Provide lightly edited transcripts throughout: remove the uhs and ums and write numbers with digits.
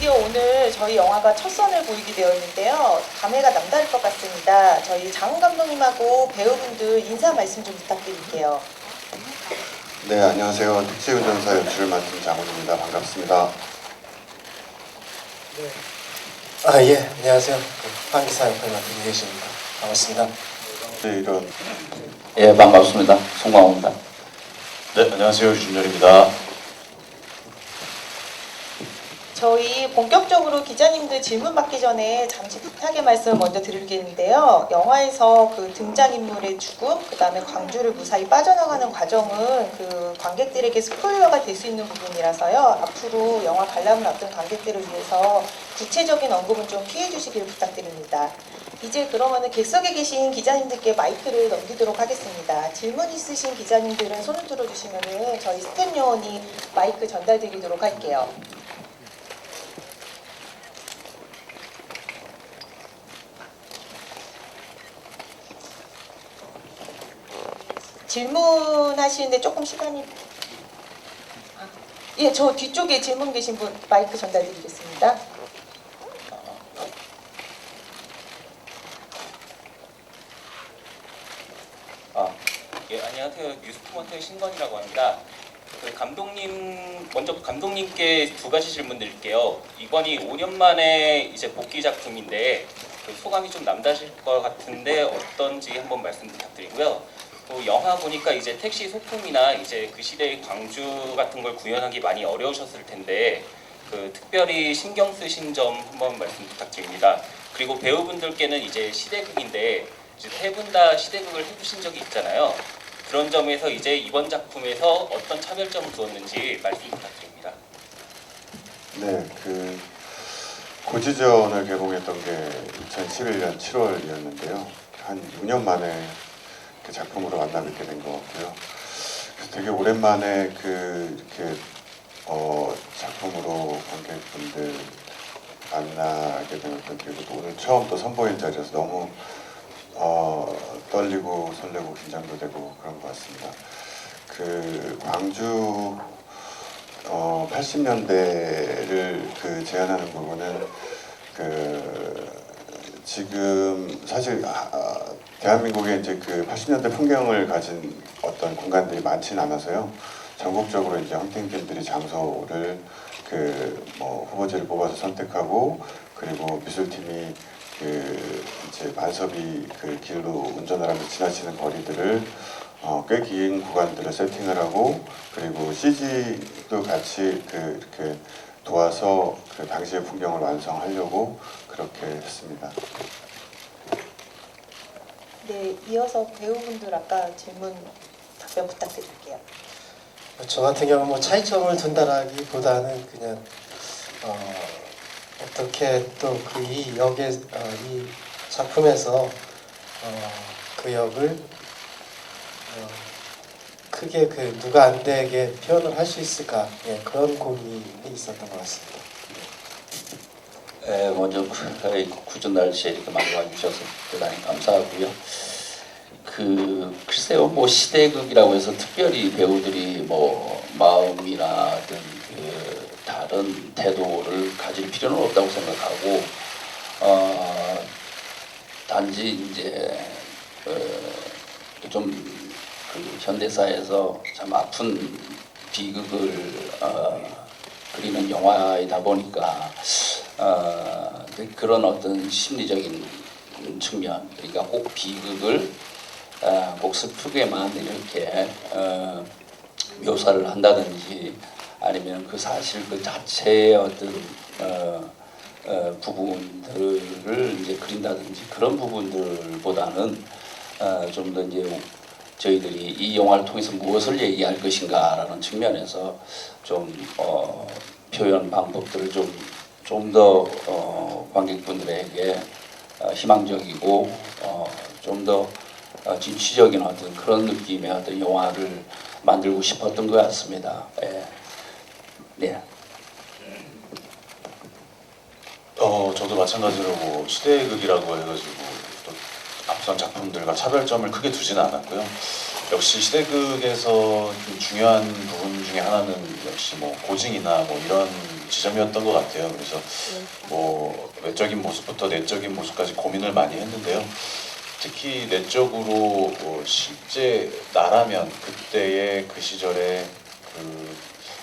드디어 오늘 저희 영화가 첫 선을 보이게 되어 있는데요. 감회가 남다를 것 같습니다. 저희 장훈 감독님하고 배우분들 인사 말씀 좀 부탁드릴게요. 네, 안녕하세요. 택시운전사 연출을 맡은 장훈입니다. 반갑습니다. 네. 예, 안녕하세요. 환기사 역할 맡은 이혜진입니다. 반갑습니다. 네, 이런 예, 반갑습니다. 송광호입니다. 네, 안녕하세요. 유준열입니다. 저희 본격적으로 기자님들 질문 받기 전에 잠시 부탁의 말씀 먼저 드리겠는데요. 영화에서 그 등장인물의 죽음, 그 다음에 광주를 무사히 빠져나가는 과정은 그 관객들에게 스포일러가 될 수 있는 부분이라서요. 앞으로 영화 관람을 앞둔 관객들을 위해서 구체적인 언급은 좀 피해 주시길 부탁드립니다. 이제 그러면은 객석에 계신 기자님들께 마이크를 넘기도록 하겠습니다. 질문 있으신 기자님들은 손을 들어주시면은 저희 스텝 요원이 마이크 전달드리도록 할게요. 질문하시는데 조금 시간이 예, 저 뒤쪽에 질문 계신 분 마이크 전달드리겠습니다. 예, 안녕하세요. 뉴스토먼트의 신건이라고 합니다. 먼저 감독님께 두 가지 질문 드릴게요. 이번이 5년 만에 이제 복귀 작품인데 소감이 좀 남다르실 것 같은데 어떤지 한번 말씀 부탁드리고요. 또 영화 보니까 이제 택시 소품이나 이제 그 시대의 광주 같은 걸 구현하기 많이 어려우셨을 텐데 특별히 신경 쓰신 점 한번 말씀 부탁드립니다. 그리고 배우분들께는 이제 시대극인데 이제 세 분 다 시대극을 해주신 적이 있잖아요. 그런 점에서 이제 이번 작품에서 어떤 차별점을 두었는지 말씀 부탁드립니다. 네, 그 고지전을 개봉했던 게 2011년 7월이었는데요. 한 6년 만에 그 작품으로 만나 뵙게 된 것 같고요. 그래서 되게 오랜만에 이렇게 작품으로 관객분들 만나게 되었던, 그리고 또 오늘 처음 또 선보인 자리여서 너무 떨리고 설레고 긴장도 되고 그런 것 같습니다. 그 광주 80년대를 재현하는 부분은 지금 사실 대한민국에 이제 80년대 풍경을 가진 어떤 공간들이 많지는 않아서요. 전국적으로 이제 헌팅팀들이 장소를 후보지를 뽑아서 선택하고, 그리고 미술팀이 이제 만섭이 길로 운전을 하면서 지나치는 거리들을 꽤 긴 구간들을 세팅을 하고, 그리고 CG도 같이 이렇게 도와서 당시의 풍경을 완성하려고 그렇게 했습니다. 네, 이어서 배우분들 아까 질문 답변 부탁드릴게요. 저 같은 경우는 뭐 차이점을 둔다라기보다는 그냥 어떻게 또 이 역의 이 작품에서 그 역을 크게 누가 안 되게 표현을 할 수 있을까, 예, 그런 고민이 있었던 것 같습니다. 먼저 굳은 날씨에 이렇게 많이 와주셔서 대단히 감사하고요. 글쎄요, 뭐 시대극이라고 해서 특별히 배우들이 뭐 마음이나 어떤 다른 태도를 가질 필요는 없다고 생각하고, 단지 이제 좀 현대사에서 참 아픈 비극을 그리는 영화이다 보니까 그런 어떤 심리적인 측면, 그러니까 꼭 비극을 꼭 슬프게만 이렇게 묘사를 한다든지, 아니면 그 사실 그 자체의 어떤 부분들을 이제 그린다든지, 그런 부분들보다는 좀 더 이제 저희들이 이 영화를 통해서 무엇을 얘기할 것인가라는 측면에서 좀 표현 방법들을 좀 더 관객분들에게 희망적이고 좀 더 진취적인 어떤 그런 느낌의 어떤 영화를 만들고 싶었던 것 같습니다. 예. 네. 저도 마찬가지로 뭐 시대극이라고 해가지고 또 앞선 작품들과 차별점을 크게 두지는 않았고요. 역시 시대극에서 좀 중요한 부분 중에 하나는 역시 뭐 고증이나 뭐 이런 지점이었던 것 같아요. 그래서 뭐 외적인 모습부터 내적인 모습까지 고민을 많이 했는데요. 특히 내적으로 실제 나라면 그때의 그 시절에 그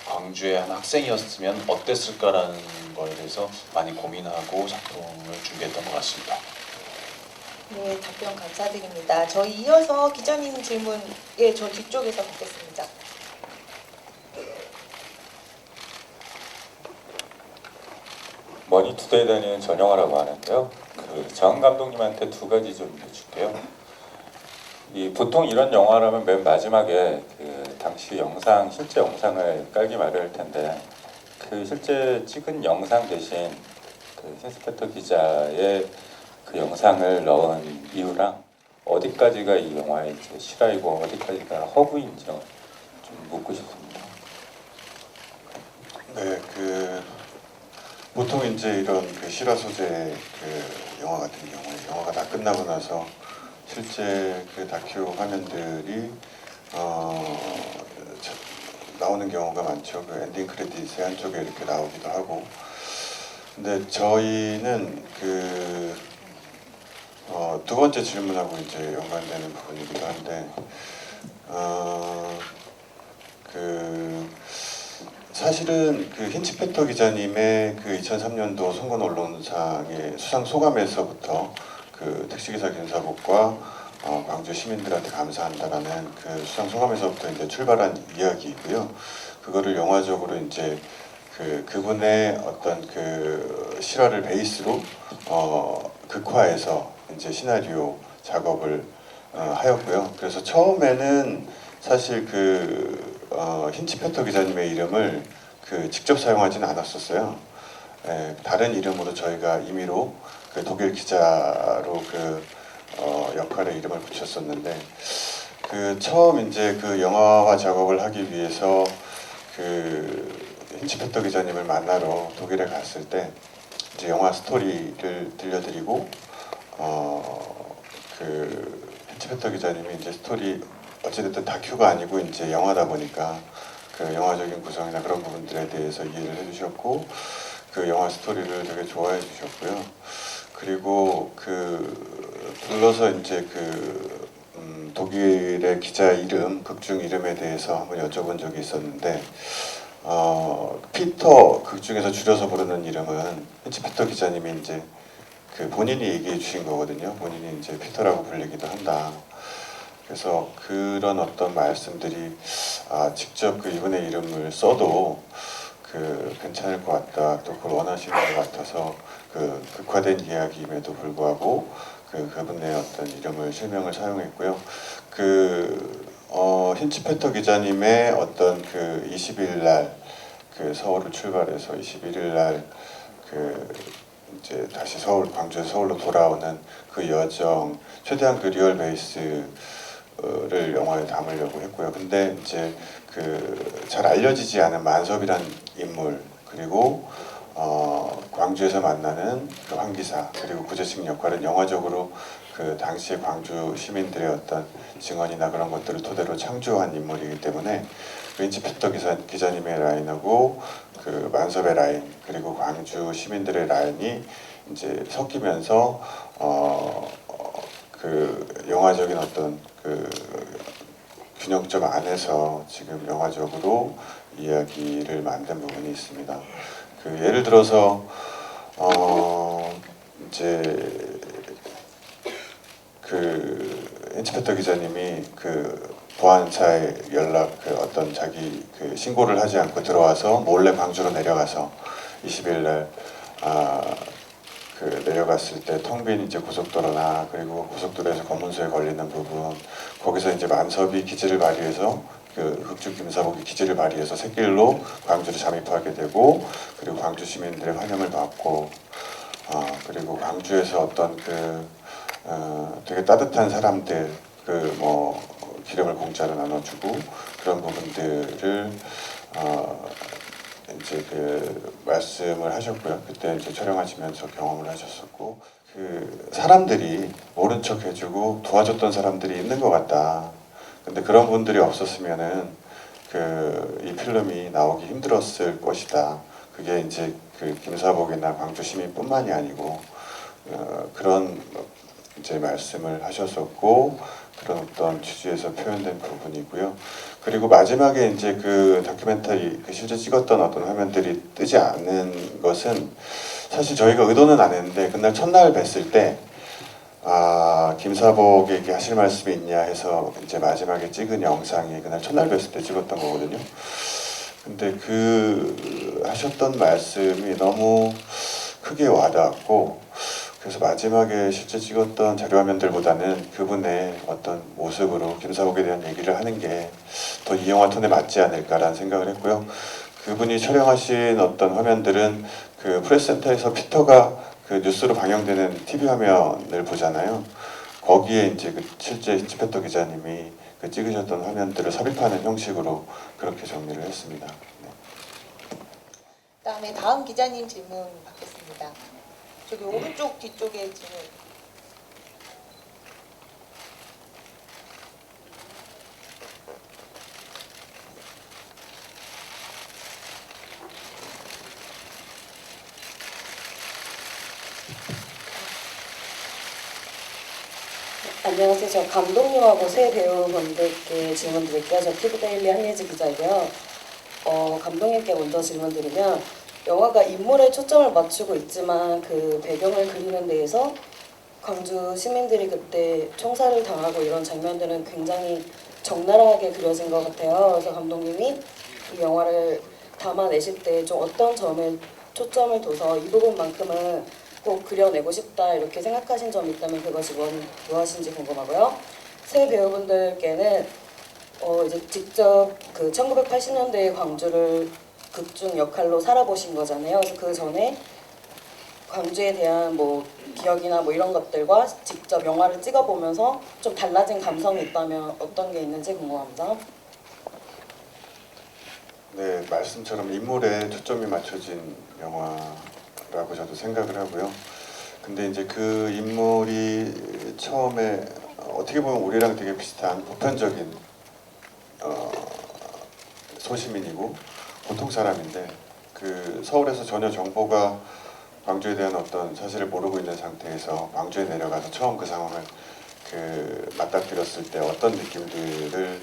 광주의 한 학생이었으면 어땠을까라는 거에 대해서 많이 고민하고 작품을 준비했던 것 같습니다. 네, 답변 감사드립니다. 저희 이어서 기자님 질문, 예, 저 뒤쪽에서 받겠습니다. 머니투데이 다니는 전영화라고 하는데요. 정 감독님한테 두 가지 좀 여쭐게요. 보통 이런 영화라면 맨 마지막에 당시 영상, 실제 영상을 깔기 마련일 텐데 실제 찍은 영상 대신 힌스페터 기자의 그 영상을 넣은 이유랑 어디까지가 이 영화의 실화이고 어디까지가 허구인지 좀 묻고 싶습니다. 네, 보통 이제 이런 실화 소재 영화 같은 경우에 영화가 다 끝나고 나서 실제 다큐 화면들이 나오는 경우가 많죠. 엔딩 크레딧의 한쪽에 이렇게 나오기도 하고. 근데 저희는 두 번째 질문하고 이제 연관되는 부분이기도 한데 사실은 힌치페터 기자님의 2003년도 송건 언론상의 수상 소감에서부터 택시기사検사복과 광주 시민들한테 감사한다라는 수상 소감에서부터 이제 출발한 이야기이고요. 그거를 영화적으로 이제 그분의 어떤 실화를 베이스로 극화해서 이제 시나리오 작업을 하였고요. 그래서 처음에는 사실 힌치페터 기자님의 이름을 직접 사용하지는 않았었어요. 다른 이름으로 저희가 임의로 독일 기자로 역할의 이름을 붙였었는데 처음 이제 영화화 작업을 하기 위해서 힌치페터 기자님을 만나러 독일에 갔을 때 이제 영화 스토리를 들려드리고 힌치페터 기자님이 이제 스토리 어찌됐든 다큐가 아니고 이제 영화다 보니까 영화적인 구성이나 그런 부분들에 대해서 이해를 해주셨고 영화 스토리를 되게 좋아해 주셨고요. 그리고 불러서 이제 독일의 기자 이름, 극중 이름에 대해서 한번 여쭤본 적이 있었는데 피터 극중에서 줄여서 부르는 이름은 힌치페터 기자님이 이제 본인이 얘기해 주신 거거든요. 본인이 이제 피터라고 불리기도 한다. 그래서 그런 어떤 말씀들이 직접 이분의 이름을 써도 괜찮을 것 같다. 또 그걸 원하시는 것 같아서 극화된 이야기임에도 불구하고 그분의 어떤 이름을 실명을 사용했고요. 힌치페터 기자님의 어떤 20일 날 서울을 출발해서 21일 날 이제 다시 광주에서 서울로 돌아오는 여정, 최대한 리얼 베이스를 영화에 담으려고 했고요. 근데 이제 잘 알려지지 않은 만섭이란 인물, 그리고 광주에서 만나는 황기사, 그리고 구제식 역할은 영화적으로 당시의 광주 시민들의 어떤 증언이나 그런 것들을 토대로 창조한 인물이기 때문에 힌치페터 기자님의 라인하고 만섭의 라인, 그리고 광주 시민들의 라인이 이제 섞이면서 영화적인 어떤 균형점 안에서 지금 영화적으로 이야기를 만든 부분이 있습니다. 예를 들어서 이제 힌치페터 기자님이 보안사에 어떤 자기 신고를 하지 않고 들어와서 몰래 광주로 내려가서 20일 날 내려갔을 때 텅 빈 이제 고속도로나 그리고 고속도로에서 검문소에 걸리는 부분, 거기서 이제 만섭이 기지를 발휘해서 극중 김사복이 기지를 발휘해서 새길로 광주를 잠입하게 되고, 그리고 광주 시민들의 환영을 받고, 그리고 광주에서 어떤 되게 따뜻한 사람들 기름을 공짜로 나눠주고 그런 부분들을 이제 말씀을 하셨고요. 그때 이제 촬영하시면서 경험을 하셨었고, 사람들이 모른 척 해주고 도와줬던 사람들이 있는 것 같다. 근데 그런 분들이 없었으면은 이 필름이 나오기 힘들었을 것이다. 그게 이제 그 김사복이나 광주 시민뿐만이 아니고 그런 이제 말씀을 하셨었고 그런 어떤 취지에서 표현된 부분이고요. 그리고 마지막에 이제 그 다큐멘터리 실제 찍었던 어떤 화면들이 뜨지 않는 것은 사실 저희가 의도는 안 했는데 그날 첫날 뵀을 때 김사복에게 하실 말씀이 있냐 해서 이제 마지막에 찍은 영상이 그날 첫날 뵀을 때 찍었던 거거든요. 근데 하셨던 말씀이 너무 크게 와닿았고 그래서 마지막에 실제 찍었던 자료 화면들보다는 그분의 어떤 모습으로 김사복에 대한 얘기를 하는 게 더 이 영화 톤에 맞지 않을까라는 생각을 했고요. 그분이 촬영하신 어떤 화면들은 그 프레스센터에서 피터가 그 뉴스로 방영되는 TV 화면을 보잖아요. 거기에 이제 그 실제 히치페터 기자님이 그 찍으셨던 화면들을 삽입하는 형식으로 그렇게 정리를 했습니다. 네. 그다음에 다음 기자님 질문 받겠습니다. 저기 오른쪽 뒤쪽에 질문. 안녕하세요. 저 감독님하고 새 배우분들께 질문 드릴게요. 저 TV데일리 한예지 기자이고요. 감독님께 먼저 질문 드리면 영화가 인물에 초점을 맞추고 있지만 그 배경을 그리는 데에서 광주 시민들이 그때 총살을 당하고 이런 장면들은 굉장히 적나라하게 그려진 것 같아요. 그래서 감독님이 이 영화를 담아내실 때 좀 어떤 점에 초점을 둬서 이 부분만큼은 꼭 그려내고 싶다 이렇게 생각하신 점이 있다면 그것이 무엇인지 궁금하고요. 새 배우분들께는 이제 직접 그 1980년대의 광주를 극중 역할로 살아보신 거잖아요. 그래서 그 전에 광주에 대한 뭐 기억이나 뭐 이런 것들과 직접 영화를 찍어보면서 좀 달라진 감성이 있다면 어떤 게 있는지 궁금합니다. 네, 말씀처럼 인물에 초점이 맞춰진 영화라고 저도 생각을 하고요. 근데 이제 그 인물이 처음에 어떻게 보면 우리랑 되게 비슷한 보편적인 소시민이고 보통 사람인데 그 서울에서 전혀 정보가 광주에 대한 어떤 사실을 모르고 있는 상태에서 광주에 내려가서 처음 그 상황을 맞닥뜨렸을 때 어떤 느낌들을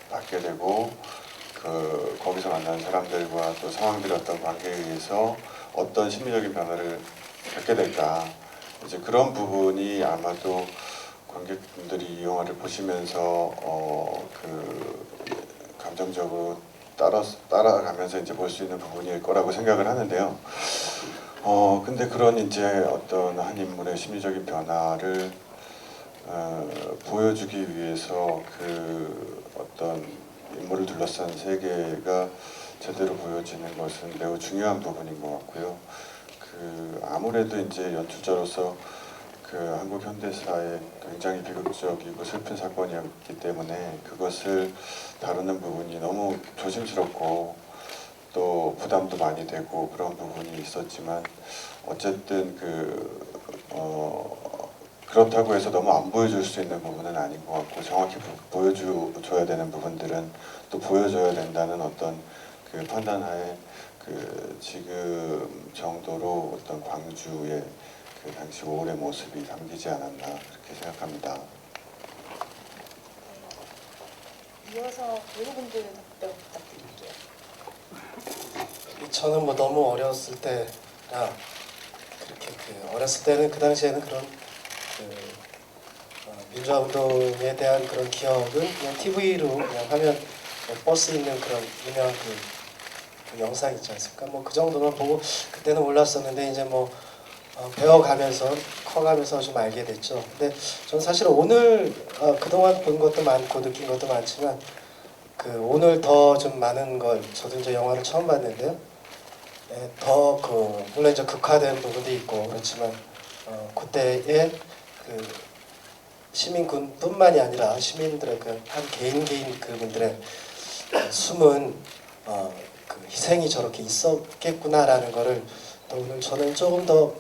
받게 되고 거기서 만나는 사람들과 또 상황들의 어떤 관계에 의해서 어떤 심리적인 변화를 겪게 될까 이제 그런 부분이 아마도 관객분들이 이 영화를 보시면서 감정적으로 따라가면서 이제 볼 수 있는 부분일 거라고 생각을 하는데요. 근데 그런 이제 어떤 한 인물의 심리적인 변화를 보여주기 위해서 어떤 인물을 둘러싼 세계가 제대로 보여지는 것은 매우 중요한 부분인 것 같고요. 아무래도 이제 연출자로서 한국 현대사의 굉장히 비극적이고 슬픈 사건이었기 때문에 그것을 다루는 부분이 너무 조심스럽고 또 부담도 많이 되고 그런 부분이 있었지만 어쨌든 그렇다고 해서 너무 안 보여줄 수 있는 부분은 아닌 것 같고 정확히 보여줘야 되는 부분들은 또 보여줘야 된다는 어떤 판단하에 지금 정도로 어떤 광주의 당시 5월의 모습이 담기지 않았나 그렇게 생각합니다. 이어서 배우분들 답변 부탁드릴게요. 저는 뭐 너무 어렸을 때라 그렇게 어렸을 때는 그 당시에는 그런 민주화 운동에 대한 그런 기억은 그냥 TV로 그냥 화면 버스 있는 그런 유명한 그 영상 있지 않습니까? 뭐 그 정도만 보고 그때는 몰랐었는데 이제 뭐 배워가면서 커가면서 좀 알게 됐죠. 근데 저는 사실 오늘 그동안 본 것도 많고 느낀 것도 많지만 오늘 더 좀 많은 걸 저도 이제 영화를 처음 봤는데요. 더 물론 이제 극화된 부분도 있고 그렇지만 그때의 시민군뿐만이 아니라 시민들의 한 개인 그분들의 숨은 희생이 저렇게 있었겠구나라는 거를 또 오늘 저는 조금 더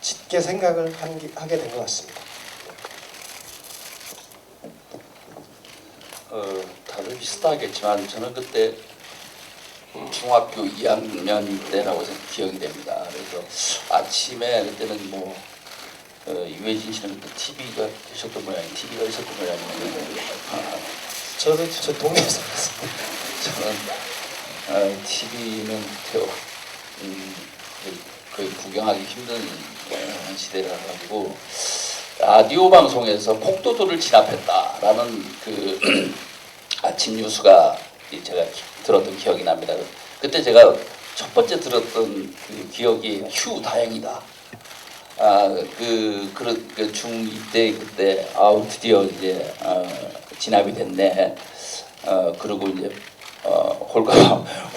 짙게 생각을 하게 된 것 같습니다. 다들 비슷하겠지만 저는 그때 중학교 2학년 때라고 기억이 됩니다. 그래서 아침에 그때는 뭐 유해진 씨는 그때 TV가 계셨던 모양이 TV가 있었던 모양인데 저도 저 동네에서 봤습니다. 저는 TV는 거의 구경하기 힘든 시대라 가지고 라디오 방송에서 폭도들을 진압했다라는 그 아침 뉴스가 제가 들었던 기억이 납니다. 그때 제가 첫 번째 들었던 그 기억이 휴 다행이다. 그 중2 때 그때 드디어 이제 진압이 됐네. 그리고 이제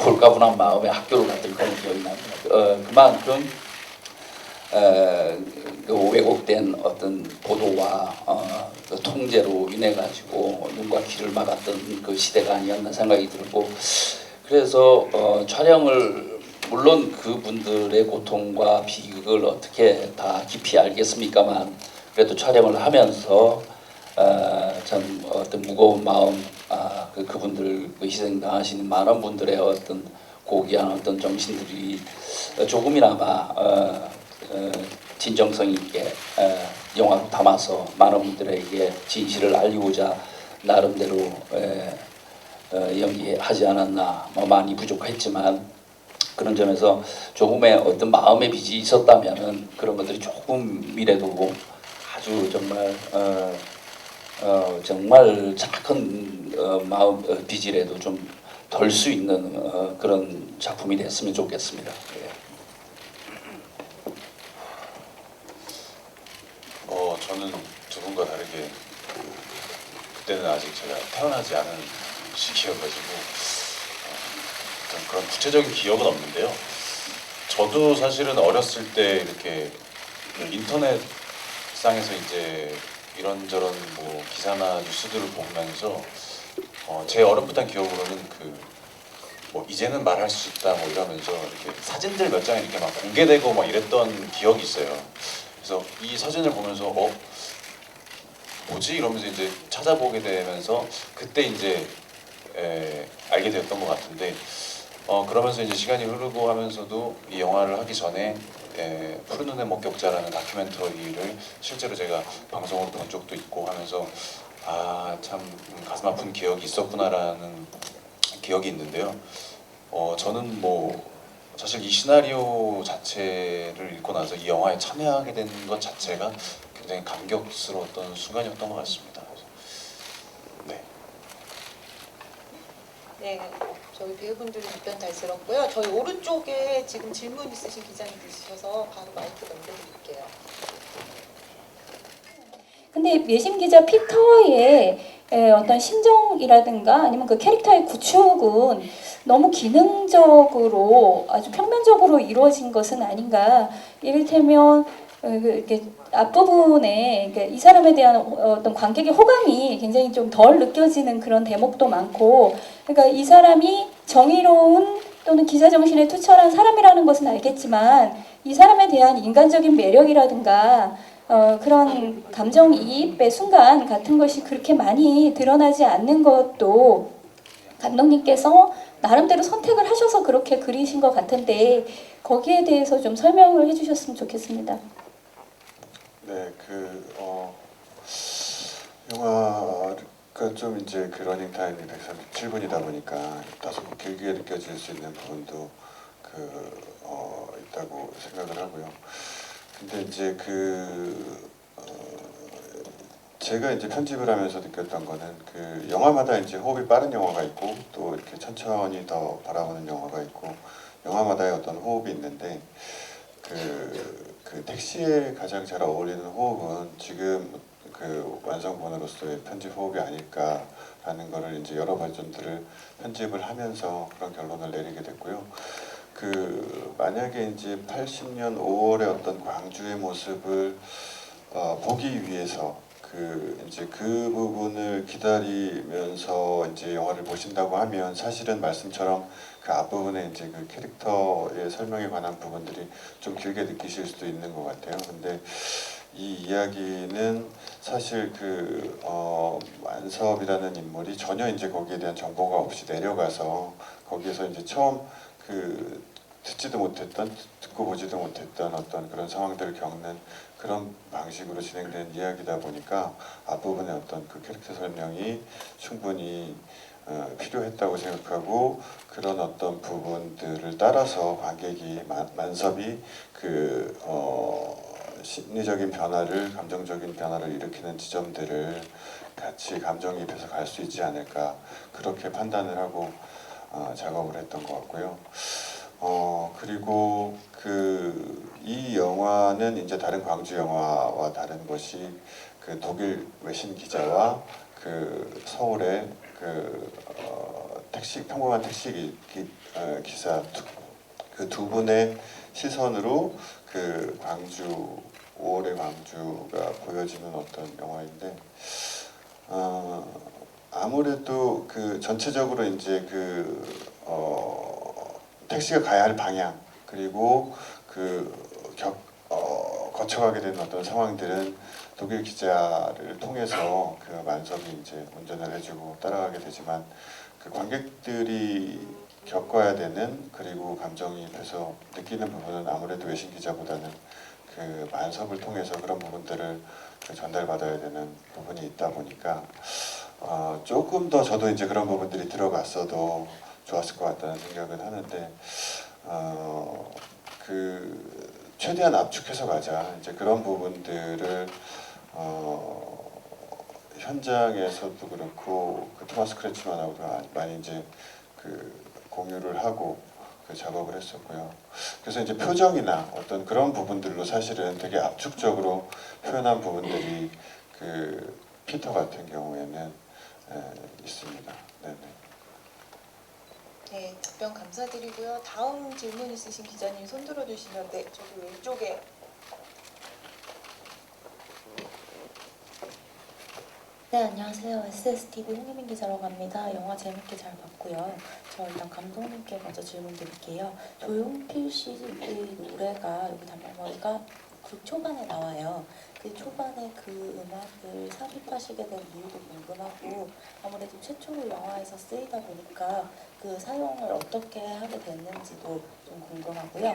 홀가분한 마음에 학교를 갔던 그런 기억이 납니다. 그만큼 그 왜곡된 어떤 보도와 그 통제로 인해 가지고 눈과 귀를 막았던 그 시대가 아니었나 생각이 들고, 그래서 촬영을 물론 그분들의 고통과 비극을 어떻게 다 깊이 알겠습니까만 그래도 촬영을 하면서 참 어떤 무거운 마음, 그분들 그 희생당하시는 많은 분들의 어떤 고귀한 어떤 정신들이 조금이나마 진정성 있게 영화로 담아서 많은 분들에게 진실을 알리고자 나름대로 연기하지 않았나. 많이 부족했지만 그런 점에서 조금의 어떤 마음의 빚이 있었다면은 그런 것들이 조금이라도 아주 정말 정말 작은 마음 빚이라도 좀 덜 수 있는 그런 작품이 됐으면 좋겠습니다. 예. 저는 두 분과 다르게 그때는 아직 제가 태어나지 않은 시기여가지고 그런 구체적인 기억은 없는데요. 저도 사실은 어렸을 때 이렇게 인터넷상에서 이제 이런저런 뭐 기사나 뉴스들을 보면서 제 어렴풋한 기억으로는 뭐 이제는 말할 수 있다 뭐 이러면서 이렇게 사진들 몇 장이 이렇게 막 공개되고 막 이랬던 기억이 있어요. 그래서 이 사진을 보면서 뭐지 이러면서 이제 찾아보게 되면서 그때 이제 알게 되었던 것 같은데, 그러면서 이제 시간이 흐르고 하면서도 이 영화를 하기 전에 푸른 눈의 목격자라는 다큐멘터리를 실제로 제가 방송으로 본 적도 있고 하면서 참 가슴 아픈 기억이 있었구나라는 기억이 있는데요. 저는 뭐 사실 이 시나리오 자체를 읽고 나서 이 영화에 참여하게 된 것 자체가 굉장히 감격스러웠던 순간이었던 것 같습니다. 네. 네, 저희 배우분들 답변 잘 들었고요. 저희 오른쪽에 지금 질문 있으신 기자님들 있으셔서 바로 마이크 넘겨드릴게요. 근데 예심 기자 피터의 어떤 심정이라든가 아니면 그 캐릭터의 구축은 너무 기능적으로 아주 평면적으로 이루어진 것은 아닌가. 이를테면 이렇게 앞부분에 이 사람에 대한 어떤 관객의 호감이 굉장히 좀 덜 느껴지는 그런 대목도 많고, 그러니까 이 사람이 정의로운 또는 기자 정신에 투철한 사람이라는 것은 알겠지만 이 사람에 대한 인간적인 매력이라든가 그런 감정이입의 순간 같은 것이 그렇게 많이 드러나지 않는 것도 감독님께서 나름대로 선택을 하셔서 그렇게 그리신 것 같은데 거기에 대해서 좀 설명을 해주셨으면 좋겠습니다. 네, 영화가 좀 이제 그 러닝 타임이 137분이다 보니까 다소 길게 느껴질 수 있는 부분도 있다고 생각을 하고요. 근데 이제 제가 이제 편집을 하면서 느꼈던 거는 영화마다 이제 호흡이 빠른 영화가 있고 또 이렇게 천천히 더 바라보는 영화가 있고 영화마다의 어떤 호흡이 있는데 그 택시에 가장 잘 어울리는 호흡은 지금 완성본으로서의 편집 호흡이 아닐까라는 거를 이제 여러 버전들을 편집을 하면서 그런 결론을 내리게 됐고요. 만약에 이제 80년 5월의 어떤 광주의 모습을 보기 위해서 이제 그 부분을 기다리면서 이제 영화를 보신다고 하면 사실은 말씀처럼 그 앞부분에 이제 그 캐릭터의 설명에 관한 부분들이 좀 길게 느끼실 수도 있는 것 같아요. 근데 이 이야기는 사실 만섭이라는 인물이 전혀 이제 거기에 대한 정보가 없이 내려가서 거기에서 이제 처음 그 듣지도 못했던, 듣고 보지도 못했던 어떤 그런 상황들을 겪는 그런 방식으로 진행된 이야기다 보니까 앞부분의 어떤 그 캐릭터 설명이 충분히 필요했다고 생각하고, 그런 어떤 부분들을 따라서 관객이 만섭이 그 심리적인 변화를, 감정적인 변화를 일으키는 지점들을 같이 감정이입해서 갈 수 있지 않을까, 그렇게 판단을 하고 작업을 했던 것 같고요. 그리고 이 영화는 이제 다른 광주 영화와 다른 것이 그 독일 외신 기자와 그 서울의 평범한 택시 기사 그 두 분의 시선으로 그 광주, 5월의 광주가 보여지는 어떤 영화인데, 아무래도 그 전체적으로 이제 택시가 가야 할 방향, 그리고 거쳐가게 되는 어떤 상황들은 독일 기자를 통해서 그 만섭이 이제 운전을 해주고 따라가게 되지만, 그 관객들이 겪어야 되는, 그리고 감정이입해서 느끼는 부분은 아무래도 외신 기자보다는 그 만섭을 통해서 그런 부분들을 전달받아야 되는 부분이 있다 보니까 조금 더 저도 이제 그런 부분들이 들어갔어도 좋았을 것 같다는 생각은 하는데, 최대한 압축해서 가자, 이제 그런 부분들을 현장에서도 그렇고 그 토마스 크레츠만하고도 많이 이제 공유를 하고 작업을 했었고요. 그래서 이제 표정이나 어떤 그런 부분들로 사실은 되게 압축적으로 표현한 부분들이 피터 같은 경우에는 있습니다. 네네. 네, 답변 감사드리고요. 다음 질문 있으신 기자님 손 들어주시면, 네, 저기 왼쪽에. 네, 안녕하세요. SSTV 홍유민 기자라고 합니다. 영화 재밌게 잘 봤고요. 저 일단 감독님께 먼저 질문 드릴게요. 조용필 씨의 노래가 여기 단발머리가 극 초반에 나와요. 그 초반에 그 음악을 삽입하시게 된 이유도 궁금하고, 아무래도 최초로 영화에서 쓰이다 보니까 그 사용을 어떻게 하게 됐는지도 좀 궁금하고요.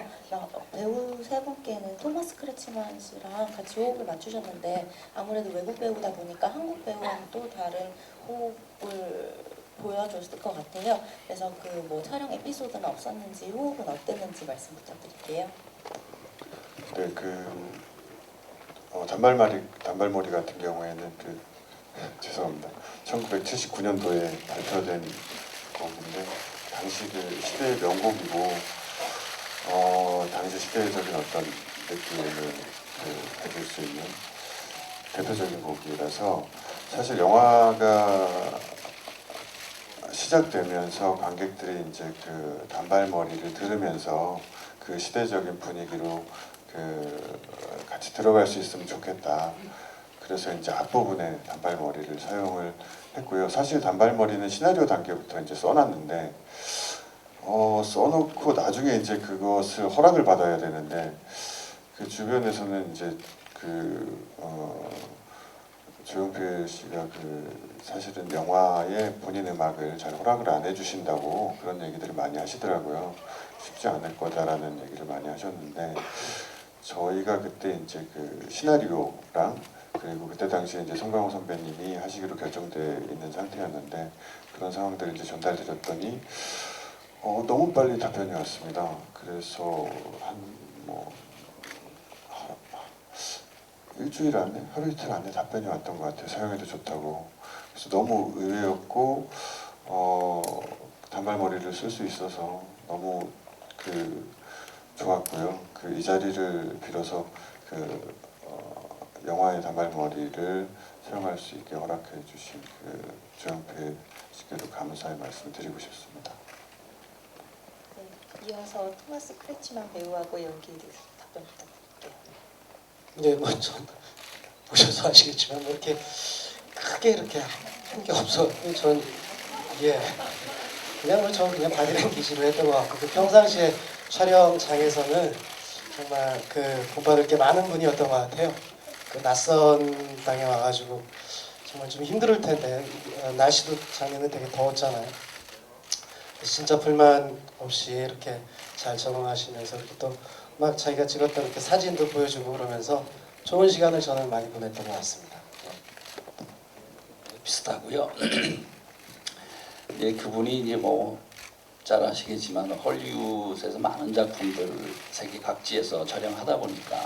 배우 세 분께는 토마스 크레츠만 씨랑 같이 호흡을 맞추셨는데, 아무래도 외국 배우다 보니까 한국 배우와는 또 다른 호흡을 보여줬을 것 같아요. 그래서 촬영 에피소드는 없었는지, 호흡은 어땠는지 말씀 부탁드릴게요. 네, 단발머리 같은 경우에는 죄송합니다. 1979년도에 발표된 곡인데, 당시 시대의 명곡이고, 당시 시대적인 어떤 느낌을 가질 수 있는 대표적인 곡이라서, 사실 영화가 시작되면서 관객들이 이제 단발머리를 들으면서 그 시대적인 분위기로 같이 들어갈 수 있으면 좋겠다. 그래서 이제 앞부분에 단발머리를 사용을 했고요. 사실 단발머리는 시나리오 단계부터 이제 써놨는데, 써놓고 나중에 이제 그것을 허락을 받아야 되는데, 그 주변에서는 이제 조용필 씨가 사실은 영화에 본인 음악을 잘 허락을 안 해주신다고 그런 얘기들을 많이 하시더라고요. 쉽지 않을 거다라는 얘기를 많이 하셨는데, 저희가 그때 이제 시나리오랑, 그리고 그때 당시에 이제 송강호 선배님이 하시기로 결정돼 있는 상태였는데, 그런 상황들을 이제 전달드렸더니 너무 빨리 답변이 왔습니다. 그래서 일주일 안에, 하루 이틀 안에 답변이 왔던 것 같아요. 사용해도 좋다고. 그래서 너무 의외였고, 단발머리를 쓸 수 있어서 너무 좋았고요. 이 자리를 빌어서 영화의 단발머리를 사용할 수 있게 허락해 주신 조용필 씨께도 감사의 말씀을 드리고 싶습니다. 네, 이어서 토마스 크레츠만 배우하고 연기에 대해서 답변 부탁드릴게요. 네, 전 보셔서 아시겠지만 이렇게 크게 이렇게 한 게 없어. 전 그냥 바디랭귀지로 했던 것 같고, 평상시에 촬영장에서는 정말 본받을 게 많은 분이었던 것 같아요. 낯선 땅에 와가지고 정말 좀 힘들 텐데 날씨도 작년에 되게 더웠잖아요. 진짜 불만 없이 이렇게 잘 적응하시면서 이렇게 또 막 자기가 찍었던 이렇게 사진도 보여주고 그러면서 좋은 시간을 저는 많이 보냈던 것 같습니다. 비슷하고요. 예, 그분이 이제 뭐 잘 아시겠지만 헐리우드에서 많은 작품들을 세계 각지에서 촬영하다 보니까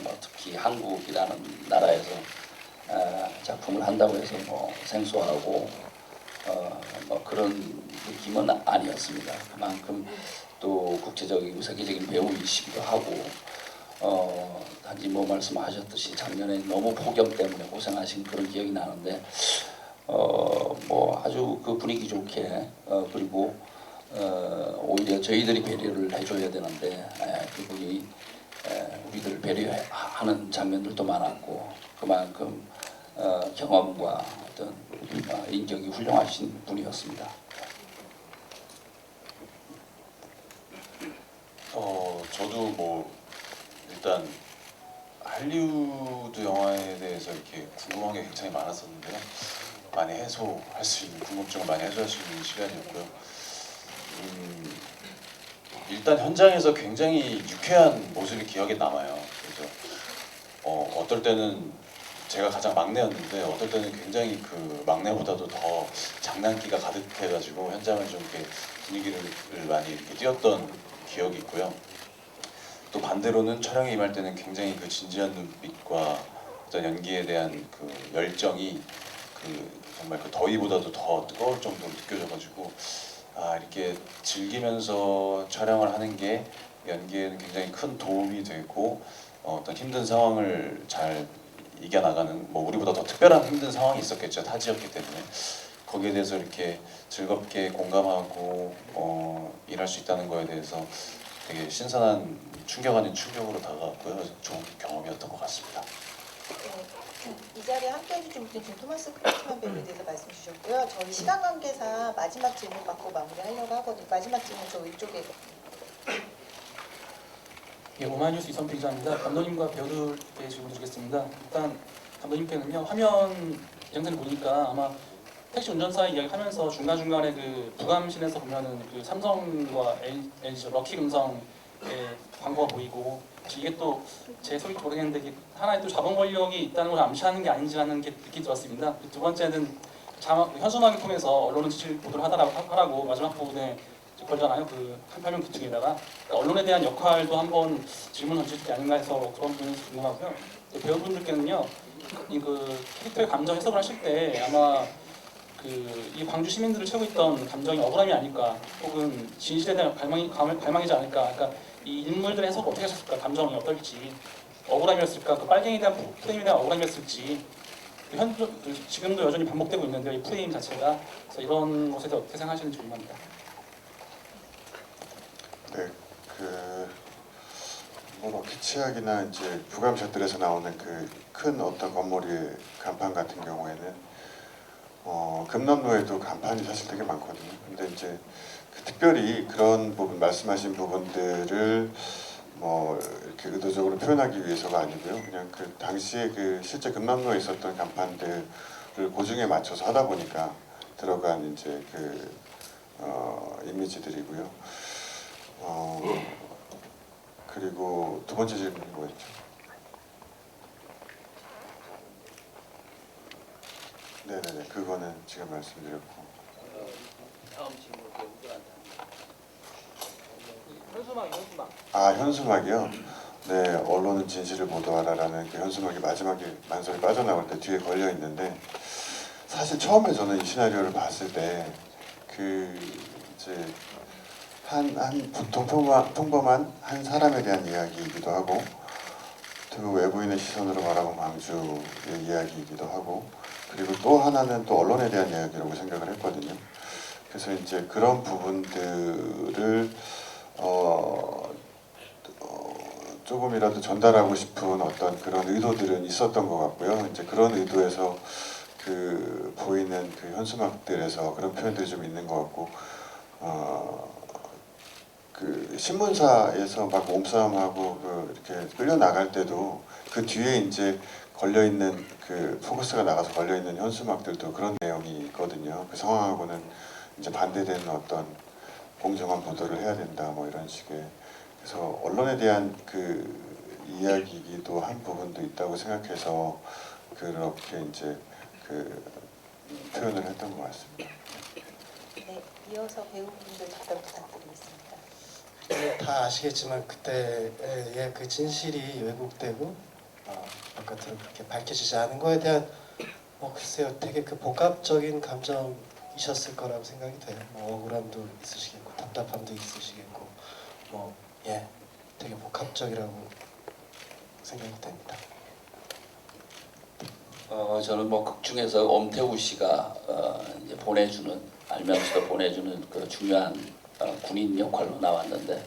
뭐 특히 한국이라는 나라에서 작품을 한다고 해서 뭐 생소하고 뭐 그런 느낌은 아니었습니다. 그만큼 또 국제적이고 세계적인 배우이시기도 하고 단지 뭐 말씀하셨듯이 작년에 너무 폭염 때문에 고생하신 그런 기억이 나는데 뭐 아주 그 분위기 좋게 그리고 오히려 저희들이 배려를 해줘야 되는데 그분이 우리들을 배려하는 장면들도 많았고 그만큼 경험과 어떤 인격이 훌륭하신 분이었습니다. 저도 뭐 일단 할리우드 영화에 대해서 이렇게 궁금한 게 굉장히 많았었는데요. 많이 해소할 수 있는 궁금증을 많이 해소할 수 있는 시간이었고요. 일단 현장에서 굉장히 유쾌한 모습이 기억에 남아요. 그래서 어떨 때는 제가 가장 막내였는데 어떨 때는 굉장히 그 막내보다도 더 장난기가 가득해가지고 현장을 좀 이렇게 분위기를 많이 이렇게 띄웠던 기억이 있고요. 또 반대로는 촬영에 임할 때는 굉장히 그 진지한 눈빛과 어떤 연기에 대한 그 열정이 그 정말 그 더위보다도 더 뜨거울 정도로 느껴져가지고 이렇게 즐기면서 촬영을 하는 게 연기에는 굉장히 큰 도움이 되고 어떤 힘든 상황을 잘 이겨나가는 뭐 우리보다 더 특별한 힘든 상황이 있었겠죠. 타지였기 때문에 거기에 대해서 이렇게 즐겁게 공감하고 일할 수 있다는 거에 대해서 되게 신선한 충격 아닌 충격으로 다가왔고요. 좋은 경험이었던 것 같습니다. 이 자리에 함께해 주신 분들 지금 토마스 크리스만 배우에 대해서 말씀 주셨고요. 저희 시간 관계상 마지막 질문 받고 마무리하려고 하거든요. 마지막 질문 저 이쪽에. 예, 오마이뉴스 이선필 기자입니다. 감독님과 배우들께 질문 드리겠습니다. 일단 감독님께는요, 화면 영상을 보니까 아마 택시 운전사 이야기하면서 중간중간에 그 부감신에서 보면은 그 삼성과 LG 럭키 금성의 광고가 보이고 이게 또 제 소리 모르겠는데 이게 하나의 또 자본 권력이 있다는 걸 암시하는 게 아닌지라는 게 느낌이 들었습니다. 두 번째는 현수막을 통해서 언론은 지질 보도를 하라고 마지막 부분에 걸잖아요. 그 한팔면 구층에다가 그러니까 언론에 대한 역할도 한번 질문 던질 게 아닌가 해서 그런 부분이 궁금하고요. 배우분들께는요, 그 캐릭터의 감정 해석을 하실 때 아마 이 광주 시민들을 채우고 있던 감정이 억울함이 아닐까, 혹은 진실에 대한 갈망이지 않을까. 그러니까 이 인물들의 해석을 어떻게 하셨을까, 감정이 어떨지, 억울함이었을까, 그 빨갱이에 대한 프레임에 대한 억울함이었을지, 지금도 여전히 반복되고 있는데 이 프레임 자체가. 그래서 이런 것에 대해서 어떻게 생각하시는지 궁금합니다. 네, 뭐 럭키치약이나 이제 부감샷들에서 나오는 그 큰 어떤 건물의 간판 같은 경우에는 금남로에도 간판이 사실 되게 많거든요. 근데 이제 특별히 그런 부분 말씀하신 부분들을 뭐 이렇게 의도적으로 표현하기 위해서가 아니고요. 그냥 그 당시에 그 실제 금남로에 있었던 간판들을 고증에 맞춰서 하다 보니까 들어간 이제 그 이미지들이고요. 그리고 두 번째 질문이 뭐였죠? 네네네, 그거는 지금 말씀드렸고. 다음 질문 배우들한테. 현수막. 현수막이요? 네, 언론은 진실을 보도하라라는 그 현수막이 마지막에 만설이 빠져나올 때 뒤에 걸려 있는데, 사실 처음에 저는 이 시나리오를 봤을 때 이제 한 보통 평범한 한 사람에 대한 이야기이기도 하고, 그 외부인의 시선으로 바라본 광주의 이야기이기도 하고, 그리고 또 하나는 또 언론에 대한 이야기라고 생각을 했거든요. 그래서 이제 그런 부분들을 조금이라도 전달하고 싶은 어떤 그런 의도들은 있었던 것 같고요. 이제 그런 의도에서 보이는 그 현수막들에서 그런 표현들이 좀 있는 것 같고, 그 신문사에서 막 몸싸움하고 이렇게 끌려 나갈 때도 그 뒤에 이제 걸려 있는 그 포커스가 나가서 걸려 있는 현수막들도 그런 내용이 있거든요. 그 상황하고는 이제 반대되는 어떤 공정한 보도를 해야 된다 뭐 이런 식의. 그래서 언론에 대한 그 이야기기도 한 부분도 있다고 생각해서 그렇게 이제 그 표현을 했던 것 같습니다. 네, 이어서 배우분들 답변 부탁드리겠습니다. 다 아시겠지만 그때의 그 진실이 왜곡되고 바깥으로 그렇게 밝혀지지 않은 거에 대한 글쎄요 되게 그 복합적인 감정이셨을 거라고 생각이 돼요. 억울함도 있으시겠고 답답함도 있으시겠고 되게 복합적이라고 생각이 됩니다. 저는 뭐 극 중에서 엄태우 씨가 이제 보내주는 알면서도 보내주는 그 중요한 군인 역할로 나왔는데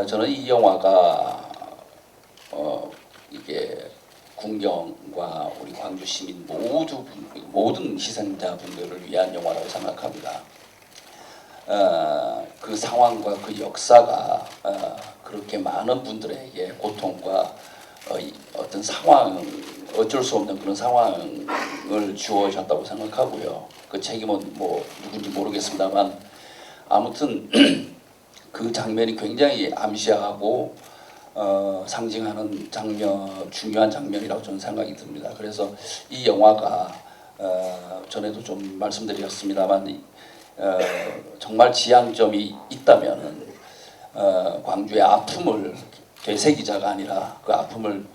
저는 이 영화가 이게 군경과 우리 광주 시민 모든 희생자분들을 위한 영화라고 생각합니다. 그 상황과 그 역사가 그렇게 많은 분들에게 고통과 어떤 상황, 어쩔 수 없는 그런 상황을 주어졌다고 생각하고요. 그 책임은 뭐 누군지 모르겠습니다만 아무튼 그 장면이 굉장히 암시하고 상징하는 중요한 장면이라고 저는 생각이 듭니다. 그래서 이 영화가 전에도 좀 말씀드렸습니다만 정말 지향점이 있다면은 광주의 아픔을 되새기자가 아니라 그 아픔을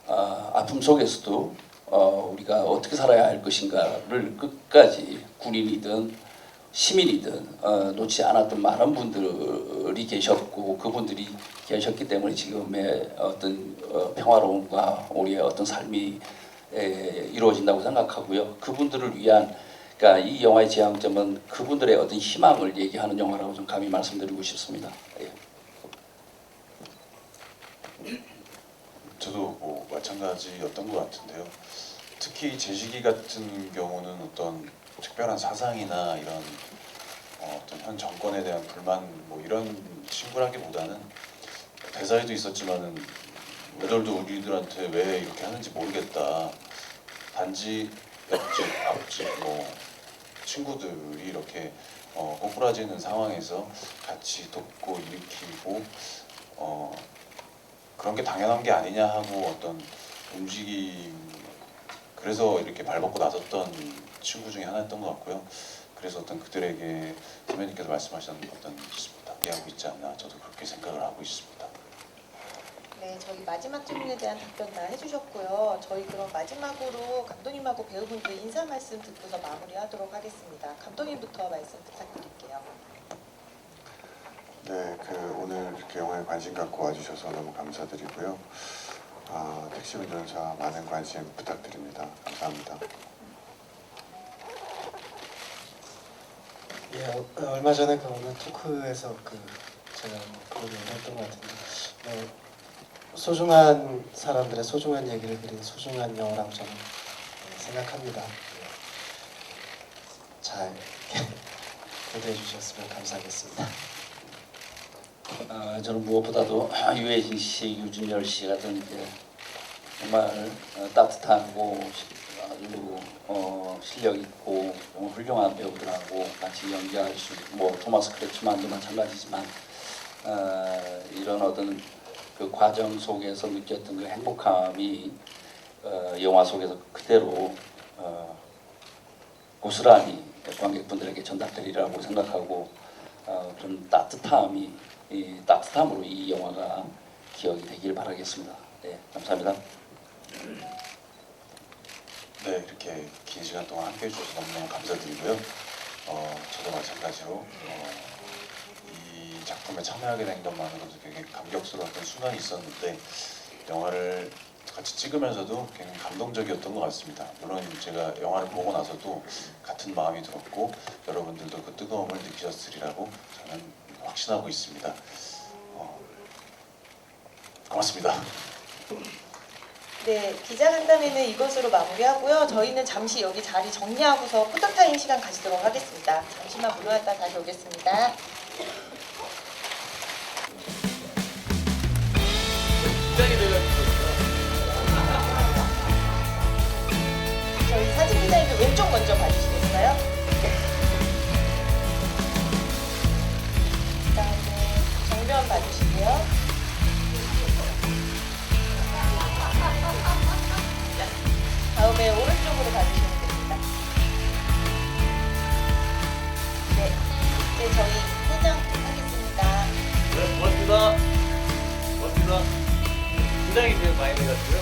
아픔 속에서도 우리가 어떻게 살아야 할 것인가를 끝까지 군인이든 시민이든 놓지 않았던 많은 분들이 계셨고 그분들이 계셨기 때문에 지금의 어떤 평화로움과 우리의 어떤 삶이 이루어진다고 생각하고요. 그분들을 위한 그러니까 이 영화의 지향점은 그분들의 어떤 희망을 얘기하는 영화라고 좀 감히 말씀드리고 싶습니다. 예. 저도 뭐 마찬가지였던 것 같은데요. 특히 제시기 같은 경우는 어떤 특별한 사상이나 이런 어떤 현 정권에 대한 불만 뭐 이런 친구라기보다는 대사에도 있었지만은 애들도 우리들한테 왜 이렇게 하는지 모르겠다. 단지 옆집, 앞집 뭐 친구들이 이렇게 꼬꾸라지는 상황에서 같이 돕고 일으키고 그런 게 당연한 게 아니냐 하고 어떤 움직임 그래서 이렇게 발벗고 나섰던 친구 중에 하나였던 것 같고요. 그래서 어떤 그들에게 선배님께서 말씀하신 어떤 답게 하고 있지 않나 저도 그렇게 생각을 하고 있습니다. 네, 저희 마지막 질문에 대한 답변 다 해주셨고요. 저희 그럼 마지막으로 감독님하고 배우분들 인사 말씀 듣고서 마무리하도록 하겠습니다. 감독님부터 말씀 부탁드릴게요. 네, 오늘 이렇게 영화에 관심 갖고 와주셔서 너무 감사드리고요. 택시 운전사 많은 관심 부탁드립니다. 감사합니다. 얼마 전에 그 어느 토크에서 제가 그런 얘기를 했던 것 같은데 소중한 사람들의 소중한 얘기를 그린 소중한 영화라고 저는 생각합니다. 잘 고대해 주셨으면 감사하겠습니다. 저는 무엇보다도 유해진 씨, 유준열 씨 같은 이제 정말 따뜻하고 아주 실력 있고 훌륭한 배우들하고 같이 연기할 수 있고 뭐 토마스 크레츠만도 마찬가지지만 이런 어떤 그 과정 속에서 느꼈던 그 행복함이 영화 속에서 그대로 고스란히 관객분들에게 전달되리라고 생각하고 그런 따뜻함으로 이 영화가 기억이 되길 바라겠습니다. 네, 감사합니다. 네, 이렇게 긴 시간 동안 함께해 주셔서 너무너무 감사드리고요. 저도 마찬가지로 이 작품에 참여하게 된 것만으로도 되게 감격스러웠던 순간이 있었는데 영화를 같이 찍으면서도 굉장히 감동적이었던 것 같습니다. 물론 제가 영화를 보고 나서도 같은 마음이 들었고 여러분들도 그 뜨거움을 느끼셨으리라고 저는 확신하고 있습니다. 고맙습니다. 네, 기자간담회는 이것으로 마무리하고요. 저희는 잠시 여기 자리 정리하고서 포토타임 시간 가지도록 하겠습니다. 잠시만 물러났다 다시 오겠습니다. 시작이 돼가지고 먼저 봐주시겠어요? 그다음에 정면 봐주시고요. 다음에 오른쪽으로 봐주시면 됩니다. 네, 이제 저희 퇴장하겠습니다. 네, 고맙습니다. 고맙습니다. 굉장히 되게 많이 내갔고요.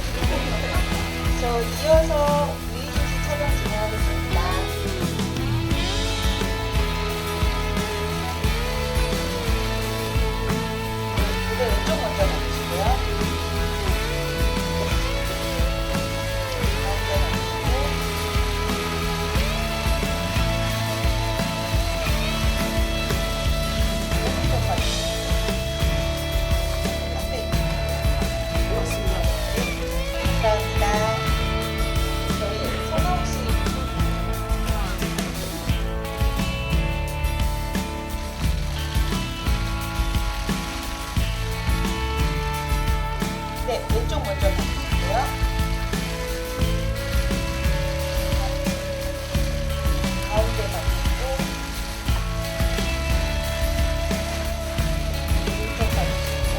저 이어서 위희진 씨 촬영 진행하겠습니다. 무대 왼쪽 먼저 봐주시고요. 가운데 봐주시고. 오른쪽 봐주시고. 앞에 고맙습니다. 감사합니다. 저희 성하우 씨. 네, 왼쪽 먼저 봐주시고요. 가운데 봐주시고. 왼쪽 봐주시고.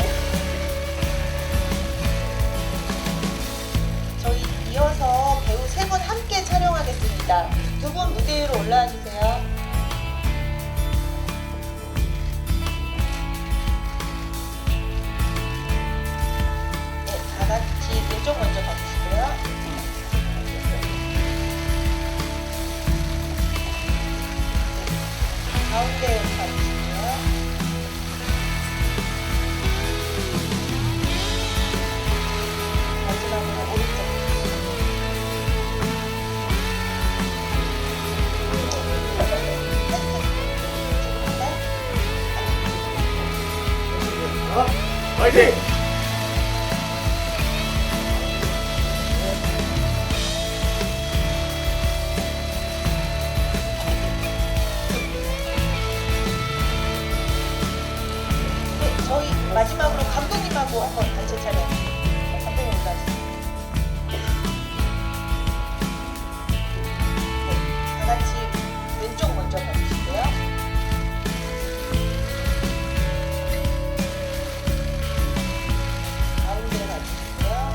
저희 이어서 배우 세 분 함께 촬영하겠습니다. 두 분 무대 위로 올라와 주세요. 네, 다 같이 왼쪽 먼저 봐주시고요. 가운데 봐주시고요. 마지막으로 오른쪽. 화이팅! 네, 저희 마지막으로 감독님하고 한번 단체 촬영. 감독님 올라주세요. 네, 다 같이 왼쪽 먼저 봐주시고요. 가운데 봐주시고요.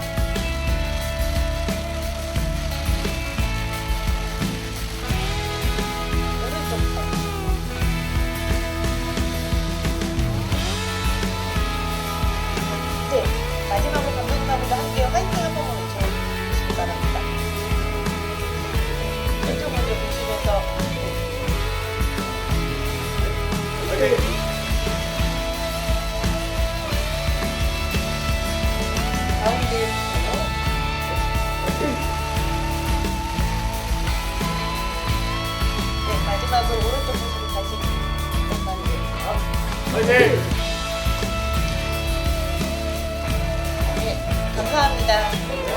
오른쪽 봐주시고요. 네, 마지막으로 감독님하고도 함께 화이팅 한 번만 외쳐주시기 바랍니다. 왼쪽 먼저 보시면서 화이팅! 가운데 네, 마지막으로 오른쪽 보시고 다시 화이팅! 네, 감사합니다.